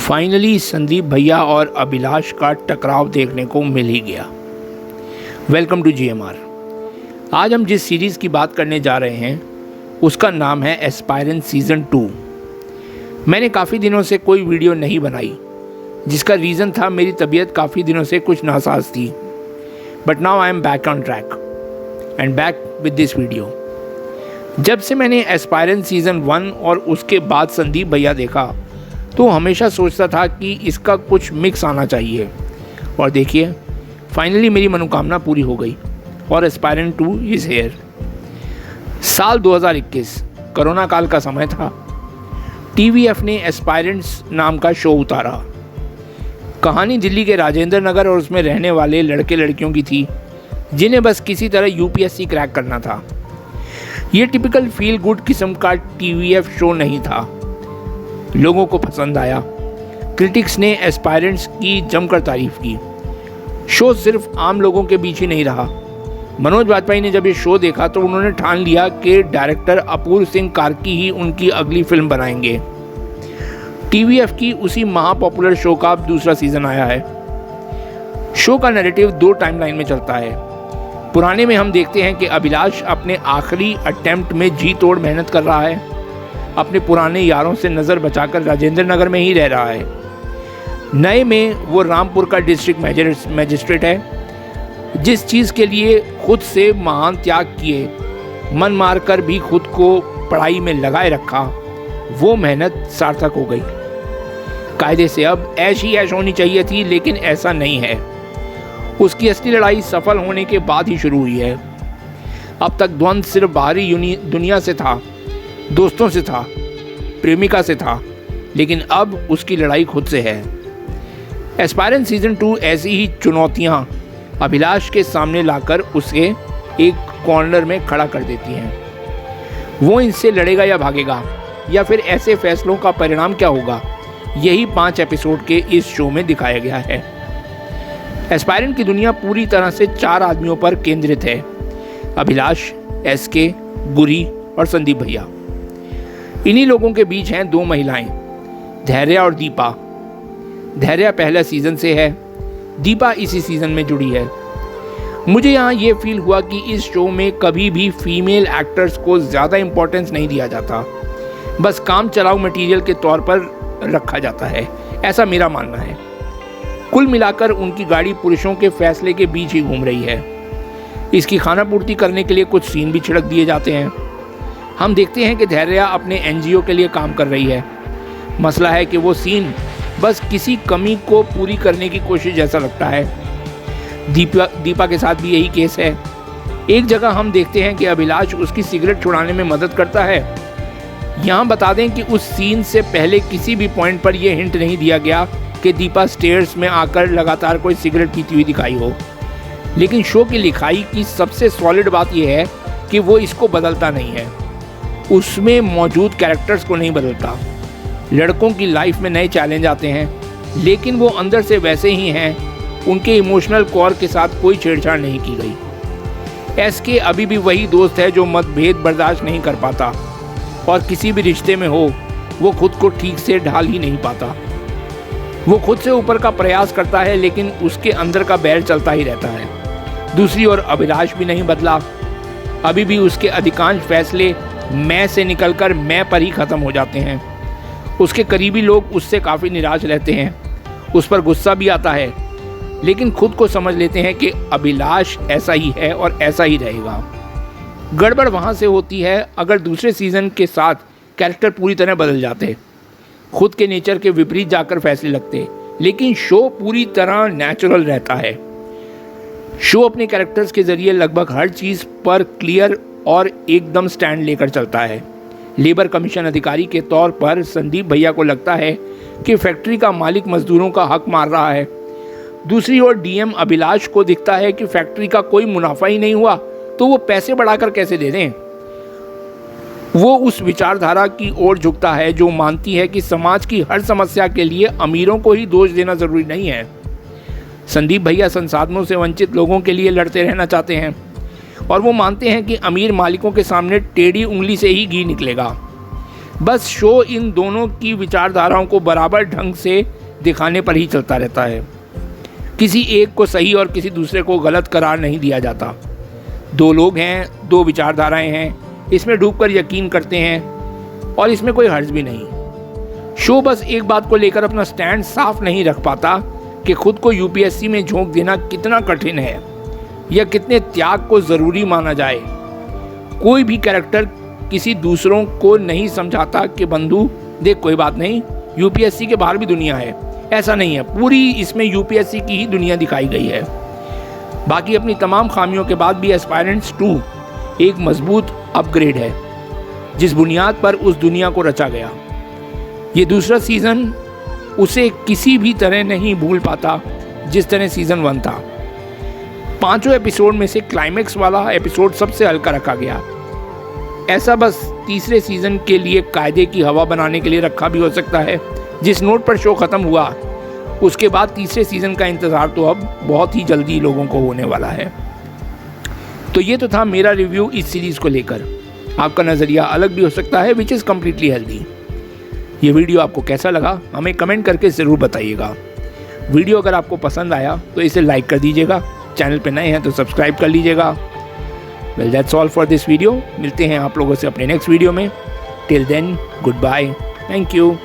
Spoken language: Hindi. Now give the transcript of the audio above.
फाइनली संदीप भैया और अभिलाष का टकराव देखने को मिल ही गया। Welcome to GMR। आज हम जिस सीरीज़ की बात करने जा रहे हैं उसका नाम है एस्पायरेंट सीज़न 2। मैंने काफ़ी दिनों से कोई वीडियो नहीं बनाई, जिसका रीज़न था मेरी तबीयत काफ़ी दिनों से कुछ नासाज थी। But now I am back on track and back with this video. जब से मैंने एस्पायरेंट सीज़न 1 और उसके बाद संदीप भैया देखा तो हमेशा सोचता था कि इसका कुछ मिक्स आना चाहिए, और देखिए फाइनली मेरी मनोकामना पूरी हो गई और एस्पायरेंट 2 इज़ हेयर। साल 2021 कोरोना काल का समय था। TVF ने एस्पायरेंट्स नाम का शो उतारा। कहानी दिल्ली के राजेंद्र नगर और उसमें रहने वाले लड़के लड़कियों की थी जिन्हें बस किसी तरह UPSC क्रैक करना था। ये टिपिकल फील गुड किस्म का TVF शो नहीं था। लोगों को पसंद आया। क्रिटिक्स ने एस्पायरेंट्स की जमकर तारीफ की। शो सिर्फ आम लोगों के बीच ही नहीं रहा। मनोज वाजपेयी ने जब ये शो देखा तो उन्होंने ठान लिया कि डायरेक्टर अपूर्व सिंह कार्की ही उनकी अगली फिल्म बनाएंगे। TVF की उसी महा पॉपुलर शो का अब दूसरा सीजन आया है। शो का नैरेटिव 2 टाइमलाइन में चलता है। पुराने में हम देखते हैं कि अभिलाष अपने आखिरी अटेम्प्ट में जी तोड़ मेहनत कर रहा है। अपने पुराने यारों से नज़र बचाकर राजेंद्र नगर में ही रह रहा है। नए में वो रामपुर का डिस्ट्रिक्ट मैजिस्ट्रेट है। जिस चीज़ के लिए खुद से महान त्याग किए, मन मार कर भी खुद को पढ़ाई में लगाए रखा, वो मेहनत सार्थक हो गई। कायदे से अब ऐश ही ऐश होनी चाहिए थी, लेकिन ऐसा नहीं है। उसकी असली लड़ाई सफल होने के बाद ही शुरू हुई है। अब तक द्वंद्व सिर्फ बाहरी दुनिया से था, दोस्तों से था, प्रेमिका से था, लेकिन अब उसकी लड़ाई खुद से है। एस्पायरेंट सीज़न 2 ऐसी ही चुनौतियां अभिलाष के सामने लाकर उसे एक कॉर्नर में खड़ा कर देती हैं। वो इनसे लड़ेगा या भागेगा, या फिर ऐसे फैसलों का परिणाम क्या होगा, यही 5 एपिसोड के इस शो में दिखाया गया है। एस्पायरेंट की दुनिया पूरी तरह से 4 आदमियों पर केंद्रित है: अभिलाष, SK, गुरी और संदीप भैया। इन्हीं लोगों के बीच हैं 2 महिलाएं, धैर्या और दीपा। धैर्या पहले सीज़न से है, दीपा इसी सीज़न में जुड़ी है। मुझे यहाँ ये फील हुआ कि इस शो में कभी भी फीमेल एक्टर्स को ज़्यादा इम्पोर्टेंस नहीं दिया जाता, बस काम चलाऊ मटेरियल के तौर पर रखा जाता है। ऐसा मेरा मानना है। कुल मिलाकर उनकी गाड़ी पुरुषों के फैसले के बीच ही घूम रही है। इसकी खाना पूर्ति करने के लिए कुछ सीन भी छिड़क दिए जाते हैं। हम देखते हैं कि धैर्या अपने NGO के लिए काम कर रही है। मसला है कि वो सीन बस किसी कमी को पूरी करने की कोशिश जैसा लगता है। दीपा के साथ भी यही केस है। एक जगह हम देखते हैं कि अभिलाष उसकी सिगरेट छुड़ाने में मदद करता है। यहाँ बता दें कि उस सीन से पहले किसी भी पॉइंट पर यह हिंट नहीं दिया गया कि दीपा स्टेयर्स में आकर लगातार कोई सिगरेट पीती हुई दिखाई हो। लेकिन शो की लिखाई की सबसे सॉलिड बात यह है कि वो इसको बदलता नहीं है, उसमें मौजूद कैरेक्टर्स को नहीं बदलता। लड़कों की लाइफ में नए चैलेंज आते हैं, लेकिन वो अंदर से वैसे ही हैं। उनके इमोशनल कोर के साथ कोई छेड़छाड़ नहीं की गई। SK अभी भी वही दोस्त है जो मतभेद बर्दाश्त नहीं कर पाता, और किसी भी रिश्ते में हो वो खुद को ठीक से ढाल ही नहीं पाता। वो खुद से ऊपर का प्रयास करता है, लेकिन उसके अंदर का बैर चलता ही रहता है। दूसरी ओर अभिलाष भी नहीं बदला। अभी भी उसके अधिकांश फैसले मैं से निकलकर मैं पर ही ख़त्म हो जाते हैं। उसके करीबी लोग उससे काफ़ी निराश रहते हैं, उस पर गुस्सा भी आता है, लेकिन खुद को समझ लेते हैं कि अभिलाष ऐसा ही है और ऐसा ही रहेगा। गड़बड़ वहाँ से होती है अगर दूसरे सीज़न के साथ कैरेक्टर पूरी तरह बदल जाते, खुद के नेचर के विपरीत जाकर फैसले लगते, लेकिन शो पूरी तरह नेचुरल रहता है। शो अपने कैरेक्टर्स के ज़रिए लगभग हर चीज़ पर क्लियर और एकदम स्टैंड लेकर चलता है। लेबर कमीशन अधिकारी के तौर पर संदीप भैया को लगता है कि फैक्ट्री का मालिक मजदूरों का हक मार रहा है। दूसरी ओर DM अभिलाष को दिखता है कि फैक्ट्री का कोई मुनाफा ही नहीं हुआ तो वो पैसे बढ़ाकर कैसे दे दें। वो उस विचारधारा की ओर झुकता है जो मानती है कि समाज की हर समस्या के लिए अमीरों को ही दोष देना जरूरी नहीं है। संदीप भैया संसाधनों से वंचित लोगों के लिए लड़ते रहना चाहते हैं, और वो मानते हैं कि अमीर मालिकों के सामने टेढ़ी उंगली से ही घी निकलेगा। बस शो इन दोनों की विचारधाराओं को बराबर ढंग से दिखाने पर ही चलता रहता है। किसी एक को सही और किसी दूसरे को गलत करार नहीं दिया जाता। दो लोग हैं, दो विचारधाराएं हैं, इसमें डूबकर यकीन करते हैं और इसमें कोई हर्ज भी नहीं। शो बस एक बात को लेकर अपना स्टैंड साफ नहीं रख पाता कि खुद को यूपीएससी में झोंक देना कितना कठिन है या कितने त्याग को ज़रूरी माना जाए। कोई भी कैरेक्टर किसी दूसरों को नहीं समझाता कि बंधु देख कोई बात नहीं, यूपीएससी के बाहर भी दुनिया है। ऐसा नहीं है, पूरी इसमें यूपीएससी की ही दुनिया दिखाई गई है। बाकी अपनी तमाम खामियों के बाद भी एस्पायरेंट्स 2 एक मजबूत अपग्रेड है जिस बुनियाद पर उस दुनिया को रचा गया। ये दूसरा सीज़न उसे किसी भी तरह नहीं भूल पाता जिस तरह सीज़न 1 था। 5 एपिसोड में से क्लाइमेक्स वाला एपिसोड सबसे हल्का रखा गया। ऐसा बस तीसरे सीज़न के लिए कायदे की हवा बनाने के लिए रखा भी हो सकता है। जिस नोट पर शो ख़त्म हुआ उसके बाद तीसरे सीज़न का इंतज़ार तो अब बहुत ही जल्दी लोगों को होने वाला है। तो ये तो था मेरा रिव्यू इस सीरीज़ को लेकर। आपका नज़रिया अलग भी हो सकता है, विच इज़ कम्प्लीटली हेल्दी। ये वीडियो आपको कैसा लगा हमें कमेंट करके ज़रूर बताइएगा। वीडियो अगर आपको पसंद आया तो इसे लाइक कर दीजिएगा, चैनल पे नए हैं तो सब्सक्राइब कर लीजिएगा। Well that's all for this video. मिलते हैं आप लोगों से अपने नेक्स्ट वीडियो में। Till then good bye, thank you.